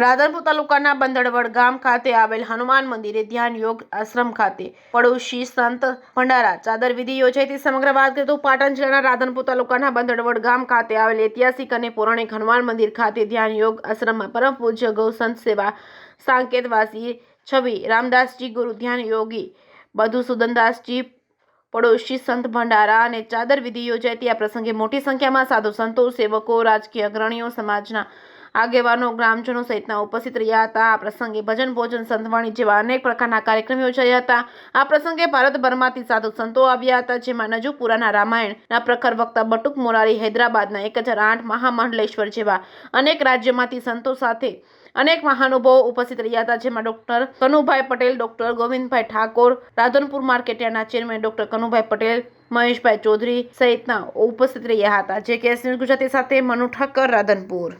રાધનપુર તાલુકાના બંદરવડ ગામ ખાતે આવેલ હનુમાન મંદિરે ધ્યાન યોગ આશ્રમ ખાતે પડોશી સંત ભંડારા ચાદર વિધિ યોજાઈ હતી। સમગ્ર વાત કરીએ તો પાટણ જિલ્લાના રાધનપુર તાલુકાના બંદરવડ ગામ ખાતે આવેલ ઐતિહાસિક અને પૌરાણિક હનુમાન મંદિર ખાતે ધ્યાન યોગ આશ્રમમાં પરમ પૂજ્ય ગૌ સંત સેવા સાંકેતવાસી છવી રામદાસજી ગુરુ ધ્યાન યોગી મધુસૂદનદાસજી પડોશી સંત ભંડારા અને ચાદર વિધિ યોજાઈ હતી। આ પ્રસંગે મોટી સંખ્યામાં સાધુ સંતો, સેવકો, રાજકીય અગ્રણીઓ, સમાજના આગેવાનો, ગ્રામજનો સહિતના ઉપસ્થિત રહ્યા હતા। આ પ્રસંગે ભજન, ભોજન, સંતવાણી જેવા અનેક પ્રકારના કાર્યક્રમ યોજાયા હતા। આ પ્રસંગે ભારતભરમાંથી સાધુ સંતો આવ્યા હતા, જેમાં નજુપુરાના રામાયણના પ્રખર વક્તા બટુક મોરારી, હૈદરાબાદના 1008 મહામંડલેશ્વર જેવા અનેક રાજ્યોમાંથી સંતો સાથે અનેક મહાનુભાવો ઉપસ્થિત રહ્યા હતા, જેમાં ડોક્ટર કનુભાઈ પટેલ, ડોક્ટર ગોવિંદભાઈ ઠાકોર, રાધનપુર માર્કેટયાર્ડના ચેરમેન ડોક્ટર કનુભાઈ પટેલ, મહેશભાઈ ચૌધરી સહિતના ઉપસ્થિત રહ્યા હતા। જે કે ન્યૂઝ ગુજરાતી સાથે મનુ ઠક્કર, રાધનપુર।